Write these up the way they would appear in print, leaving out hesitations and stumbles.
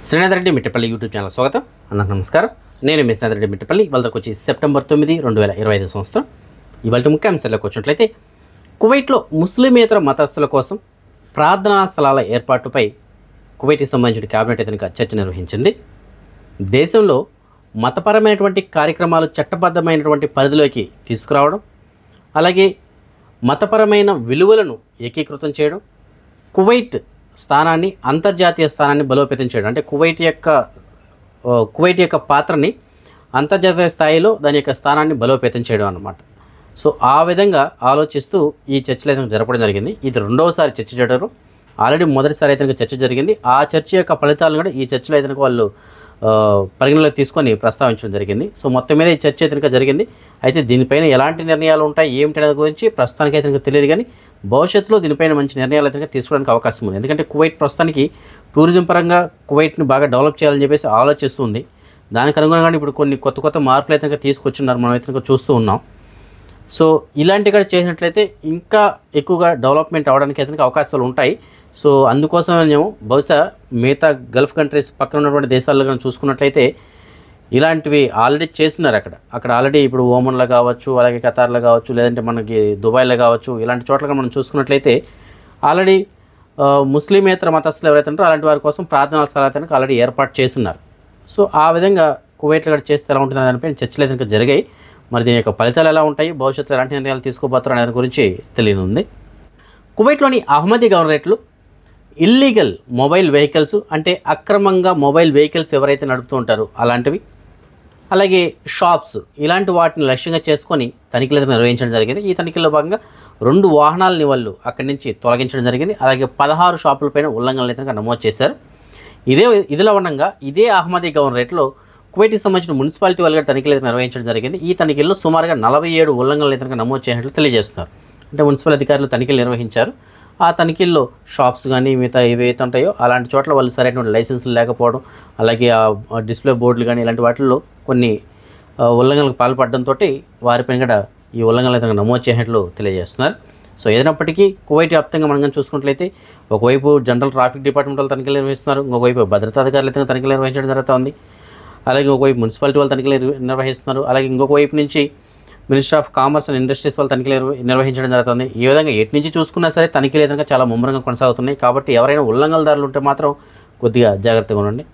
Srinath Reddy Mittapalli YouTube channel స్వాగతం. అందరికీ నమస్కారం. నేను మీ శ్రీనాథ్ రెడ్డి మిట్టపల్లి. వాళ్ళకి వచ్చి సెప్టెంబర్ 9, 2025 సంవత్సరం. ఇవాళ ముఖ్య అంశాల్లోకి వచ్చినట్లయితే కువైట్లో ముస్లిమేతర మతస్థుల కోసం ప్రార్థనా స్థలాల ఏర్పాటుపై కువైట్కి సంబంధించిన కేబినెట్ ఎదురుగా చర్చ నిర్వహించింది. దేశంలో మతపరమైనటువంటి కార్యక్రమాలు చట్టబద్ధమైనటువంటి పరిధిలోకి తీసుకురావడం, అలాగే మతపరమైన విలువలను ఏకీకృతం చేయడం, కువైట్ స్థానాన్ని అంతర్జాతీయ స్థానాన్ని బలోపేతం చేయడం, అంటే కువైట్ యొక్క పాత్రని అంతర్జాతీయ స్థాయిలో దాని యొక్క స్థానాన్ని బలోపేతం చేయడం అన్నమాట. సో ఆ విధంగా ఆలోచిస్తూ ఈ చర్చలు అయితే జరపడం జరిగింది. ఇది రెండవసారి చర్చ చేయడం. ఆల్రెడీ మొదటిసారి అయితే చర్చ జరిగింది. ఆ చర్చ యొక్క ఫలితాలను కూడా ఈ చర్చలో అయితే వాళ్ళు పరిగణలోకి తీసుకొని ప్రస్తావించడం జరిగింది. సో మొత్తం మీద ఈ చర్చ అయితే జరిగింది. అయితే దీనిపైన ఎలాంటి నిర్ణయాలు ఉంటాయి ఏమిటి అనేది గురించి ప్రస్తుతానికి అయితే తెలియదు, కానీ భవిష్యత్తులో దీనిపైన మంచి నిర్ణయాలు అయితే తీసుకోవడానికి అవకాశం ఉంది. ఎందుకంటే కువైట్ ప్రస్తుతానికి టూరిజం పరంగా కువైట్ని బాగా డెవలప్ చేయాలని చెప్పేసి ఆలోచిస్తుంది. దానికి అనుగుణంగా ఇప్పుడు కొన్ని కొత్త మార్పులు అయితే తీసుకొచ్చున్నారు, మనం అయితే చూస్తూ ఉన్నాం. సో ఇలాంటివి కూడా చేసినట్లయితే ఇంకా ఎక్కువగా డెవలప్మెంట్ అవ్వడానికి అయితే అవకాశాలు ఉంటాయి. సో అందుకోసమేమో బహుశా మిగతా గల్ఫ్ కంట్రీస్ పక్కన ఉన్నటువంటి దేశాల్లో కానీ చూసుకున్నట్లయితే ఇలాంటివి ఆల్రెడీ చేస్తున్నారు. అక్కడ ఆల్రెడీ ఇప్పుడు ఓమన్లో కావచ్చు, అలాగే ఖతార్లో కావచ్చు, లేదంటే మనకి దుబాయ్లో కావచ్చు, ఇలాంటి చోట్ల మనం చూసుకున్నట్లయితే ఆల్రెడీ ముస్లిమేతర మతస్థులు ఎవరైతే ఉంటారో అలాంటి వారి కోసం ప్రార్థనా స్థలాలను ఆల్రెడీ ఏర్పాటు చేస్తున్నారు. సో ఆ విధంగా కువైట్లో కూడా చేస్తే ఎలా ఉంటుంది దానిపైన చర్చలు అయితే జరిగాయి. మరి దీని యొక్క ఫలితాలు ఎలా ఉంటాయి, భవిష్యత్తులో ఎలాంటి నిర్ణయాలు తీసుకోబోతారు అనే దాని గురించి తెలియనుంది. కువైట్లోని అహ్మదీ గవర్నరేట్లు ఇల్లీగల్ మొబైల్ వెహికల్స్, అంటే అక్రమంగా మొబైల్ వెహికల్స్ ఎవరైతే నడుపుతూ ఉంటారో అలాంటివి, అలాగే షాప్స్, ఇలాంటి వాటిని లక్ష్యంగా చేసుకొని తనిఖీలు నిర్వహించడం జరిగింది. ఈ తనిఖీల్లో భాగంగా 2 వాహనాలని వాళ్ళు అక్కడి నుంచి తొలగించడం జరిగింది. అలాగే 16 షాపులపైన ఉల్లంఘనలు అయితే నమోదు చేశారు. ఇదిలో ఉండగా ఇదే అహ్మదీ గవర్నరేట్లో కువైట్కి సంబంధించిన మున్సిపాలిటీ వాళ్ళు తనిఖీలు అయితే నిర్వహించడం జరిగింది. ఈ తనిఖీల్లో సుమారుగా 47 ఉల్లంఘనలు అయితే నమోదు చేసినట్లు తెలియజేస్తున్నారు. అంటే మున్సిపల్ అధికారులు తనిఖీలు నిర్వహించారు. ఆ తనిఖీల్లో షాప్స్ కానీ మిగతా ఏవైతే ఉంటాయో అలాంటి చోట్ల వాళ్ళు సరైనటువంటి లైసెన్సులు లేకపోవడం, అలాగే ఆ డిస్ప్లే బోర్డులు కానీ ఇలాంటి వాటిల్లో కొన్ని ఉల్లంఘనలకు పాల్పడడంతో వారిపైన కూడా ఈ ఉల్లంఘనలు అయితే నమోదు చేసినట్లు తెలియజేస్తున్నారు. సో ఏదైనప్పటికీ కువైట్ వ్యాప్తంగా మనం కానీ చూసుకున్నట్లయితే ఒకవైపు జనరల్ ట్రాఫిక్ డిపార్ట్మెంట్ వాళ్ళు తనిఖీలు నిర్వహిస్తున్నారు, ఇంకొకవైపు భద్రతా అధికారులు అయితే తనిఖీలు నిర్వహించడం జరుగుతుంది. అలాగే ఇంకొకవైపు మున్సిపాలిటీ వాళ్ళు తనిఖీలు నిర్వహిస్తున్నారు. అలాగే ఇంకొక వైపు నుంచి ministry of commerce and industries వాళ్ళు తనిఖీలు నిర్వహించడం జరుగుతుంది. ఈ విధంగా ఎటు నుంచి చూసుకున్నా సరే తనిఖీలు అయితే చాలా ముమ్మరంగా కొనసాగుతున్నాయి. కాబట్టి ఎవరైనా ఉల్లంఘనదారులు ఉంటే మాత్రం కొద్దిగా జాగ్రత్తగా ఉండండి.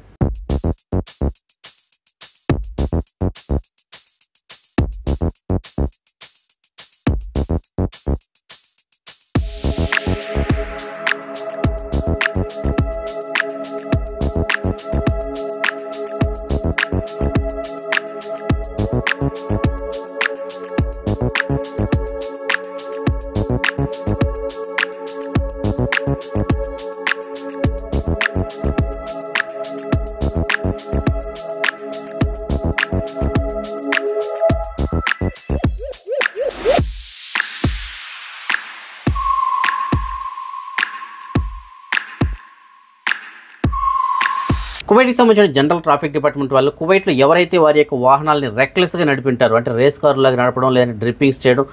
కువైట్కి సంబంధించిన జనరల్ ట్రాఫిక్ డిపార్ట్మెంట్ వాళ్ళు కువైట్లో ఎవరైతే వారి యొక్క వాహనాలని రెక్లెస్గా నడిపింటారో, అంటే రేస్ కారులాగా నడపడం, లేదంటే డ్రిప్పింగ్స్ చేయడం,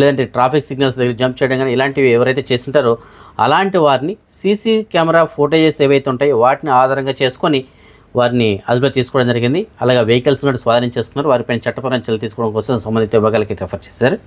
లేదంటే ట్రాఫిక్ సిగ్నల్స్ దగ్గర జంప్ చేయడం కానీ ఇలాంటివి ఎవరైతే చేస్తుంటారో అలాంటి వారిని సీసీ కెమెరా ఫోటేజెస్ ఏవైతే ఉంటాయో వాటిని ఆధారంగా చేసుకొని వారిని అదుపులో తీసుకోవడం జరిగింది. అలాగే వెహికల్స్ కూడా స్వాధీనం చేసుకున్నారు. వారిపైన చట్టపరమైన చర్యలు తీసుకోవడం కోసం సంబంధిత విభాగాలకి రెఫర్ చేశారు.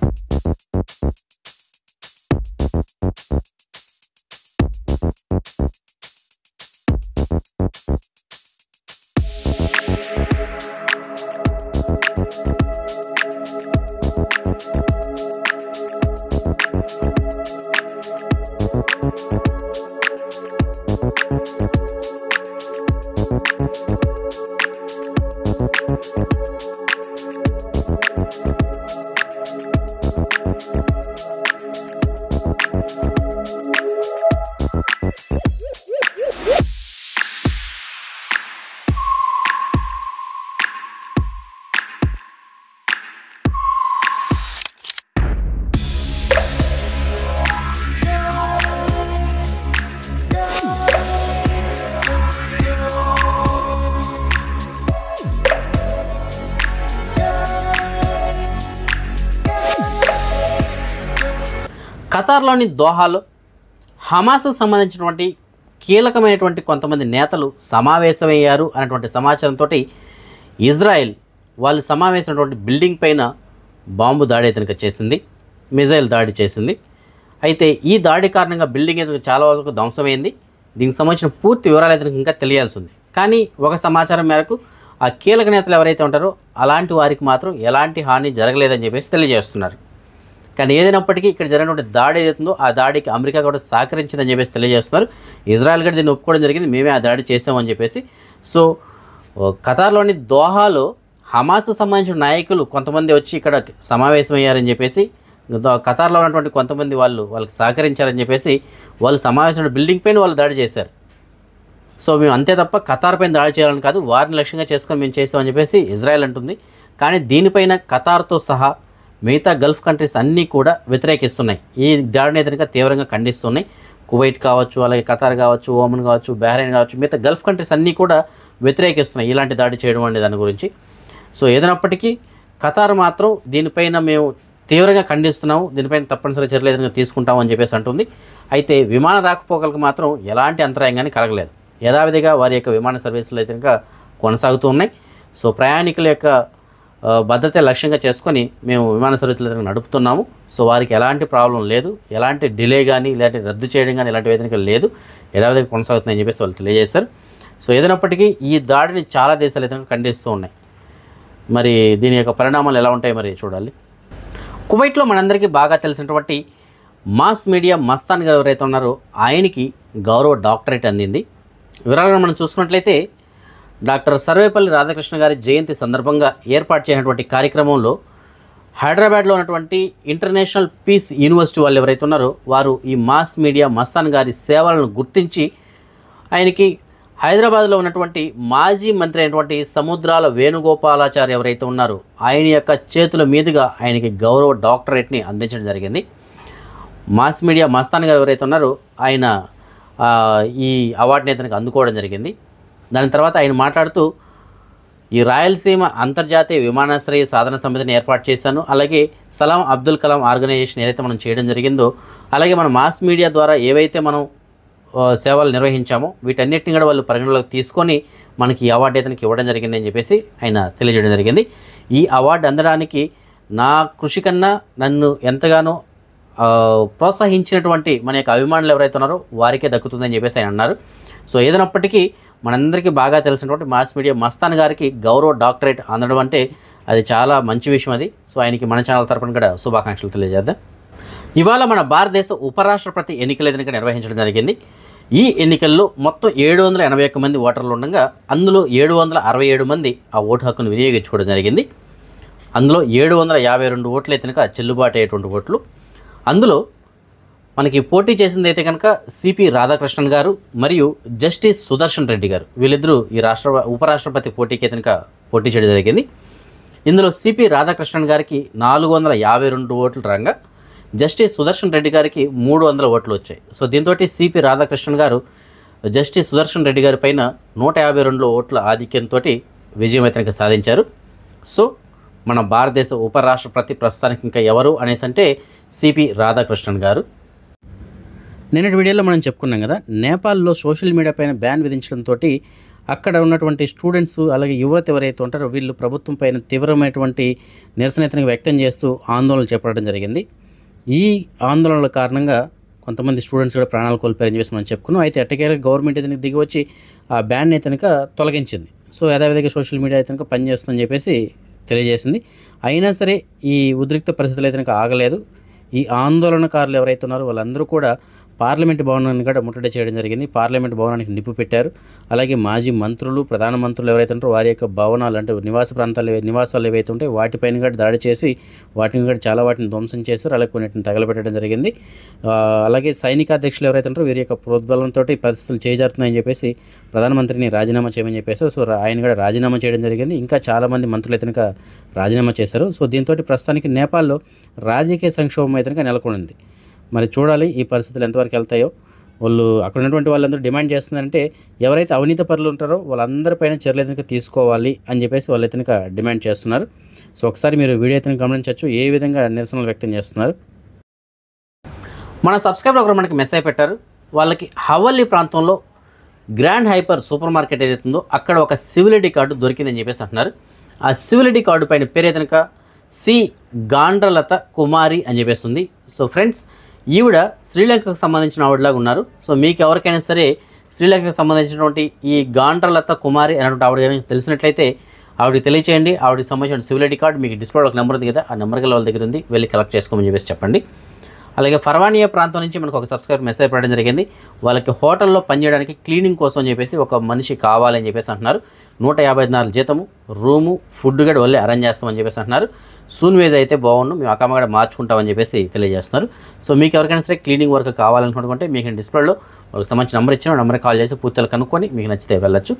ఖతార్లోని దోహాలో హమాస్కు సంబంధించినటువంటి కీలకమైనటువంటి కొంతమంది నేతలు సమావేశమయ్యారు అనేటువంటి సమాచారంతో ఇజ్రాయెల్ వాళ్ళు సమావేశమైనటువంటి బిల్డింగ్ పైన బాంబు దాడి అయితే చేసింది, మిజైల్ దాడి చేసింది. అయితే ఈ దాడి కారణంగా బిల్డింగ్ అయితే చాలా వరకు ధ్వంసమైంది. దీనికి సంబంధించిన పూర్తి వివరాలు అయితే ఇంకా తెలియాల్సి ఉంది. కానీ ఒక సమాచారం మేరకు ఆ కీలక నేతలు ఎవరైతే ఉంటారో అలాంటి వారికి మాత్రం ఎలాంటి హాని జరగలేదని చెప్పేసి తెలియజేస్తున్నారు. కానీ ఏదైనప్పటికీ ఇక్కడ జరిగినటువంటి దాడి ఏదైతుందో ఆ దాడికి అమెరికా కూడా సహకరించిందని చెప్పేసి తెలియజేస్తున్నారు. ఇజ్రాయెల్ కూడా దీన్ని ఒప్పుకోవడం జరిగింది, మేమే ఆ దాడి చేసామని చెప్పేసి. సో ఖతార్లోని దోహాలో హమాస్కు సంబంధించిన నాయకులు కొంతమంది వచ్చి ఇక్కడ సమావేశమయ్యారని చెప్పేసి, ఖతార్లో ఉన్నటువంటి కొంతమంది వాళ్ళకి సహకరించారని చెప్పేసి వాళ్ళు సమావేశమైన బిల్డింగ్ పైన వాళ్ళు దాడి చేశారు. సో మేము అంతే తప్ప ఖతార్ పైన దాడి చేయాలని కాదు, వారిని లక్ష్యంగా చేసుకొని మేము చేసామని చెప్పేసి ఇజ్రాయెల్ అంటుంది. కానీ దీనిపైన ఖతార్తో సహా మిగతా గల్ఫ్ కంట్రీస్ అన్నీ కూడా వ్యతిరేకిస్తున్నాయి. ఈ దాడిని అయితే తీవ్రంగా ఖండిస్తున్నాయి. కువైట్ కావచ్చు, అలాగే ఖతార్ కావచ్చు, ఓమన్ కావచ్చు, బహ్రెయిన్ కావచ్చు, మిగతా గల్ఫ్ కంట్రీస్ అన్నీ కూడా వ్యతిరేకిస్తున్నాయి ఇలాంటి దాడి చేయడం అనే దాని గురించి. సో ఏదైనప్పటికీ ఖతార్ మాత్రం దీనిపైన మేము తీవ్రంగా ఖండిస్తున్నాము, దీనిపైన తప్పనిసరి చర్యలు ఏదైనా తీసుకుంటామని చెప్పేసి అంటుంది. అయితే విమాన రాకపోకలకు మాత్రం ఎలాంటి అంతరాయంగానే కలగలేదు. యథావిధిగా వారి యొక్క విమాన సర్వీసులు అయితే కొనసాగుతూ ఉన్నాయి. సో ప్రయాణికుల యొక్క భద్రత లక్ష్యంగా చేసుకొని మేము విమాన సర్వీసులు అయితే నడుపుతున్నాము. సో వారికి ఎలాంటి ప్రాబ్లం లేదు, ఎలాంటి డిలే కానీ ఇలాంటి రద్దు చేయడం కానీ ఇలాంటి వేదనగా లేదు, యథావిధిగా కొనసాగుతుందని చెప్పేసి వాళ్ళు తెలియజేశారు. సో ఏదైనప్పటికీ ఈ దాడిని చాలా దేశాలు అయితే ఖండిస్తూ ఉన్నాయి. మరి దీని యొక్క పరిణామాలు ఎలా ఉంటాయి మరి చూడాలి. కువైట్లో మనందరికీ బాగా తెలిసినటువంటి మాస్ మీడియా మస్తాన్ గారు ఎవరైతే ఉన్నారో ఆయనకి గౌరవ డాక్టరేట్ అందింది. వివరాలను మనం చూసుకున్నట్లయితే డాక్టర్ సర్వేపల్లి రాధాకృష్ణ గారి జయంతి సందర్భంగా ఏర్పాటు చేసినటువంటి కార్యక్రమంలో హైదరాబాద్లో ఉన్నటువంటి ఇంటర్నేషనల్ పీస్ యూనివర్సిటీ వాళ్ళు ఎవరైతే ఉన్నారో వారు ఈ మాస్ మీడియా మస్తాన్ గారి సేవలను గుర్తించి ఆయనకి హైదరాబాద్లో ఉన్నటువంటి మాజీ మంత్రి అయినటువంటి సముద్రాల వేణుగోపాలాచారి ఎవరైతే ఉన్నారో ఆయన యొక్క చేతుల మీదుగా ఆయనకి గౌరవ డాక్టరేట్ని అందించడం జరిగింది. మాస్ మీడియా మస్తాన్ గారు ఎవరైతే ఉన్నారో ఆయన ఈ అవార్డుని అతనికి అందుకోవడం జరిగింది. దాని తర్వాత ఆయన మాట్లాడుతూ ఈ రాయలసీమ అంతర్జాతీయ విమానాశ్రయ సాధన సమితిని ఏర్పాటు చేశాను, అలాగే సలాం అబ్దుల్ కలాం ఆర్గనైజేషన్ ఏదైతే మనం చేయడం జరిగిందో, అలాగే మన మాస్ మీడియా ద్వారా ఏవైతే మనం సేవలు నిర్వహించామో వీటన్నిటిని కూడా వాళ్ళు పరిగణలోకి తీసుకొని మనకి ఈ అవార్డు అతనికి ఇవ్వడం జరిగింది అని చెప్పేసి ఆయన తెలియజేయడం జరిగింది. ఈ అవార్డు అందడానికి నా కృషి కన్నా నన్ను ఎంతగానో ప్రోత్సహించినటువంటి మన యొక్క అభిమానులు ఎవరైతే ఉన్నారో వారికే దక్కుతుందని చెప్పేసి ఆయన అన్నారు. సో ఏదైనప్పటికీ మనందరికీ బాగా తెలిసినటువంటి మాస్ మీడియా మస్తాన్ గారికి గౌరవ డాక్టరేట్ అందడం అంటే అది చాలా మంచి విషయం అది. సో ఆయనకి మన ఛానల్ తరపున కూడా శుభాకాంక్షలు తెలియజేద్దాం. ఇవాళ మన భారతదేశ ఉపరాష్ట్రపతి ఎన్నికల ఎన్నిక నిర్వహించడం జరిగింది. ఈ ఎన్నికల్లో మొత్తం 781 మంది ఓటర్లు ఉండగా అందులో 767 మంది ఆ ఓటు హక్కును వినియోగించుకోవడం జరిగింది. అందులో 752 ఓట్లు అయితే కనుక చెల్లుబాటు అయ్యేటువంటి ఓట్లు. అందులో మనకి పోటీ చేసింది అయితే కనుక సిపి రాధాకృష్ణన్ గారు మరియు జస్టిస్ సుదర్శన్ రెడ్డి గారు, వీళ్ళిద్దరూ ఈ ఉపరాష్ట్రపతి పోటీకి అయితే కనుక పోటీ చేయడం జరిగింది. ఇందులో సిపి రాధాకృష్ణన్ గారికి 452 ఓట్లు రాగా జస్టిస్ సుదర్శన్ రెడ్డి గారికి 300 ఓట్లు వచ్చాయి. సో దీంతో సిపి రాధాకృష్ణన్ గారు జస్టిస్ సుదర్శన్ రెడ్డి గారి పైన 152 ఓట్ల ఆధిక్యంతో విజయం అయితే సాధించారు. సో మన భారతదేశ ఉపరాష్ట్రపతి ప్రస్తుతానికి ఇంకా ఎవరు అనేసి అంటే సిపి రాధాకృష్ణన్ గారు. నిన్నటి వీడియోలో మనం చెప్పుకున్నాం కదా, నేపాల్లో సోషల్ మీడియా పైన బ్యాన్ విధించడంతో అక్కడ ఉన్నటువంటి స్టూడెంట్స్ అలాగే యువత ఎవరైతే ఉంటారో వీళ్ళు ప్రభుత్వం పైన తీవ్రమైనటువంటి నిరసన వ్యక్తం చేస్తూ ఆందోళనలు చేపట్టడం జరిగింది. ఈ ఆందోళనల కారణంగా కొంతమంది స్టూడెంట్స్ కూడా ప్రాణాలు కోల్పోయారని చెప్పేసి మనం చెప్పుకున్నాం. అయితే ఎట్టకేల గవర్నమెంట్ అయితే దిగి వచ్చి ఆ బ్యాన్ అయితే తొలగించింది. సో యథావిధిగా సోషల్ మీడియా అయితే పనిచేస్తుందని చెప్పేసి తెలియజేసింది. అయినా సరే ఈ ఉద్రిక్త పరిస్థితులు అయితే ఆగలేదు. ఈ ఆందోళనకారులు ఎవరైతే ఉన్నారో వాళ్ళందరూ కూడా పార్లమెంట్ భవనాన్ని కూడా ముట్టడి చేయడం జరిగింది. పార్లమెంట్ భవనానికి నిప్పు పెట్టారు. అలాగే మాజీ మంత్రులు, ప్రధానమంత్రులు ఎవరైతే ఉంటారో వారి యొక్క భవనాలు అంటే నివాసాలు ఏవైతే ఉంటాయో వాటిపైన కూడా దాడి చేసి వాటిని కూడా చాలా వాటిని ధ్వంసం చేశారు. అలాగే కొన్నిటిని తగలబెట్టడం జరిగింది. అలాగే సైనికాధ్యక్షులు ఎవరైతే ఉంటారో వీరి యొక్క ప్రోద్బలంతో పరిస్థితులు చేజారుతున్నాయని చెప్పేసి ప్రధానమంత్రిని రాజీనామా చేయమని చెప్పేసి సో ఆయన కూడా రాజీనామా చేయడం జరిగింది. ఇంకా చాలామంది మంత్రులు అయితే రాజీనామా చేశారు. సో దీంతో ప్రస్తుతానికి నేపాల్లో రాజకీయ సంక్షోభం అయితే నెలకొంది. మరి చూడాలి ఈ పరిస్థితులు ఎంతవరకు వెళ్తాయో. వాళ్ళు అక్కడ ఉన్నటువంటి వాళ్ళందరూ డిమాండ్ చేస్తున్నారంటే ఎవరైతే అవినీతి పరులు ఉంటారో వాళ్ళందరిపైన చర్యలు అయితే తీసుకోవాలి అని చెప్పేసి వాళ్ళు అయితే డిమాండ్ చేస్తున్నారు. సో ఒకసారి మీరు వీడియో అయితే గమనించవచ్చు ఏ విధంగా నిరసనలు వ్యక్తం చేస్తున్నారు. మన సబ్స్క్రైబర్ ఒకరు మనకి మెసేజ్ పెట్టారు. వాళ్ళకి హవల్లీ ప్రాంతంలో గ్రాండ్ హైపర్ సూపర్ మార్కెట్ ఏదైతే ఉందో అక్కడ ఒక సివిల్ ఐడి కార్డు దొరికిందని చెప్పేసి అంటున్నారు. ఆ సివిల్ ఐడి కార్డు పైన పేరు కనుక సి గాండ్రలత కుమారి అని చెప్పేస్తుంది. సో ఫ్రెండ్స్, ఈవిడ శ్రీలంకకు సంబంధించిన ఆవిడలాగా ఉన్నారు. సో మీకు ఎవరికైనా సరే శ్రీలంకకు సంబంధించినటువంటి ఈ గాండ్రలత కుమారి అనేటువంటి ఆవిడ తెలిసినట్లయితే ఆవిడకి తెలియచేయండి. ఆవిడకి సంబంధించిన సివిల్ ఐడి కార్డు మీకు డిస్ప్లేలో ఒక నెంబర్ ఉంది కదా, ఆ నెంబర్ గల వాళ్ళ దగ్గర ఉంది, వెళ్ళి కలెక్ట్ చేసుకోమని చెప్పేసి చెప్పండి. అలాగే ఫర్వానియా ప్రాంతం నుంచి మనకు ఒక సబ్స్క్రైబర్ మెసేజ్ పెట్టడం జరిగింది. వాళ్ళకి హోటల్లో పనిచేయడానికి క్లీనింగ్ కోసం అని చెప్పేసి ఒక మనిషి కావాలని చెప్పేసి అంటున్నారు. 150 దినాల జీతము, రూము, ఫుడ్ కూడా వాళ్ళే అరేంజ్ చేస్తామని చెప్పేసి అంటున్నారు. సూన్వేజ్ అయితే బాగుండు, మేము అకామ కూడా మార్చుకుంటామని చెప్పేసి తెలియజేస్తున్నారు. సో మీకు ఎవరికైనా సరే క్లీనింగ్ వర్క్ కావాలనుకుంటే మీకు డిస్ప్లేలో వాళ్ళకి సంబంధించిన నెంబర్ ఇచ్చిన నెంబర్కి కాల్ చేసి పూర్తిగా కనుక్కొని మీకు నచ్చితే వెళ్ళొచ్చు.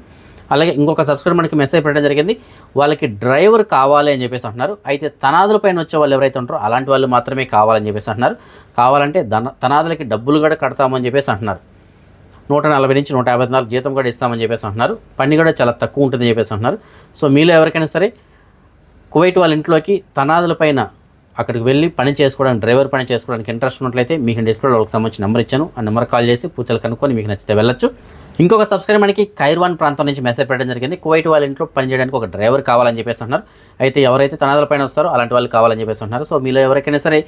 అలాగే ఇంకొక సబ్స్క్రైబర్ మనకి మెసేజ్ పెట్టడం జరిగింది. వాళ్ళకి డ్రైవర్ కావాలి అని చెప్పేసి అంటున్నారు. అయితే తనాదుల పైన వచ్చే వాళ్ళు ఎవరైతే ఉంటారో అలాంటి వాళ్ళు మాత్రమే కావాలని చెప్పేసి అంటున్నారు. కావాలంటే తనాదులకి డబ్బులు కూడా కడతామని చెప్పేసి అంటున్నారు. 140 నుంచి 150 దినాల జీతం కూడా ఇస్తామని చెప్పేసి అంటున్నారు. పని కూడా చాలా తక్కువ ఉంటుందని చెప్పేసి అంటున్నారు. సో మీలో ఎవరికైనా సరే కువైట్ వాళ్ళ ఇంట్లోకి తనాదుల పైన అక్కడికి వెళ్ళి పని చేసుకోవడానికి, డ్రైవర్ పని చేసుకోవడానికి ఇంట్రెస్ట్ ఉన్నట్లయితే మీకు డిస్ప్లేలో వాళ్ళకి సంబంధించిన నెంబర్ ఇచ్చాను, ఆ నెంబర్ కాల్ చేసి పూర్తిగా కనుక్కొని మీకు నచ్చితే వెళ్ళొచ్చు. ఇంకొక సబ్స్క్రైబర్ మనకి కైర్వాన్ ప్రాంతం నుంచి మెసేజ్ పెట్టడం జరిగింది. కువైట్ వాళ్ళ ఇంట్లో పనిచేయడానికి ఒక డ్రైవర్ కావాలని చెప్పేసి అంటున్నారు. అయితే ఎవరైతే తనాదుల పైన వస్తారో అలాంటి వాళ్ళు కావాలని చెప్పేసి అంటున్నారు. సో మీలో ఎవరికైనా సరే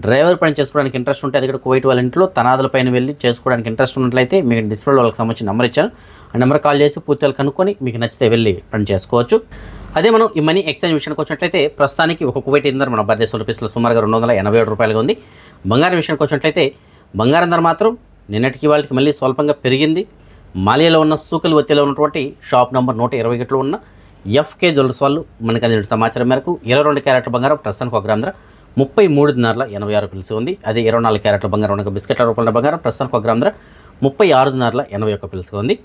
డ్రైవర్ పని చేసుకోవడానికి ఇంట్రెస్ట్ ఉంటే అది కూడా కువైట్ వాళ్ళ ఇంట్లో తనాదుల పైన వెళ్ళి చేసుకోవడానికి ఇంట్రెస్ట్ ఉన్నట్లయితే మీకు డిస్ప్లేలో వాళ్ళకి సంబంధించిన నెంబర్ ఇచ్చాను, ఆ నెంబర్ కాల్ చేసి పూర్తిగా కనుక్కొని మీకు నచ్చితే వెళ్ళి పని చేసుకోవచ్చు. అదే మనం ఈ మనీ ఎక్స్చేంజ్ విషయానికి వచ్చినట్లయితే ప్రస్తుతానికి ఒక కువైట్ ధర మన భారతదేశ రూపీస్లో సుమారుగా 287 రూపాయలుగా ఉంది. బంగారం విషయానికి వచ్చినట్లయితే బంగారం ధర మాత్రం నిన్నటికి వాళ్ళకి మళ్ళీ స్వల్పంగా పెరిగింది. మాలియాలో ఉన్న సూకల్ వత్తిలో ఉన్నటువంటి షాప్ నంబర్ 121లో ఉన్న ఎఫ్కే జ్యువెలర్స్ వాళ్ళు మనకు అందిన సమాచారం మేరకు 22 క్యారెట్ల బంగారం ప్రస్తుతానికి 1 గ్రామ్ ధర 33 దినార్ల 86 పిలుసు ఉంది. అదే 24 క్యారెట్ల బంగారం ఉన్న బిస్కెట్ల రూపంలో బంగారం ప్రస్తుతానికి 1 గ్రామ్ ధర 36 దినార్ల 81 పిలుసు ఉంది.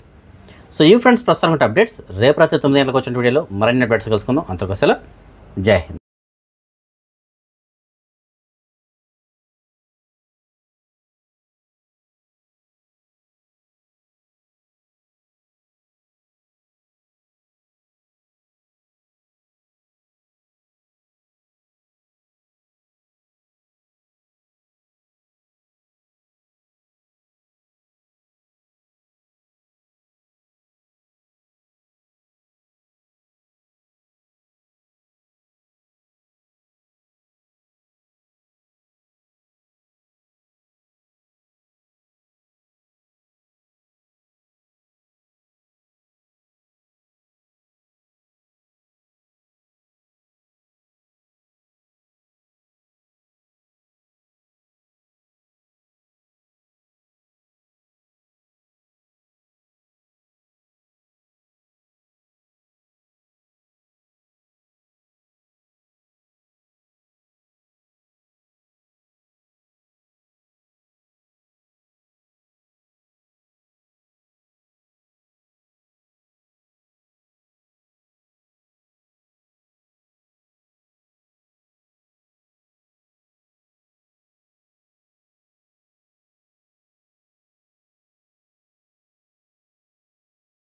సో ఈ ఫ్రెండ్స్ ప్రస్తుతానికి అప్డేట్స్. రేపు రాత్రి 9 గంటలకు వచ్చిన వీడియోలో మరిన్ని అప్డేట్స్ కలుసుకుందాం. అంతవరకు సెలవు. జై హింద్.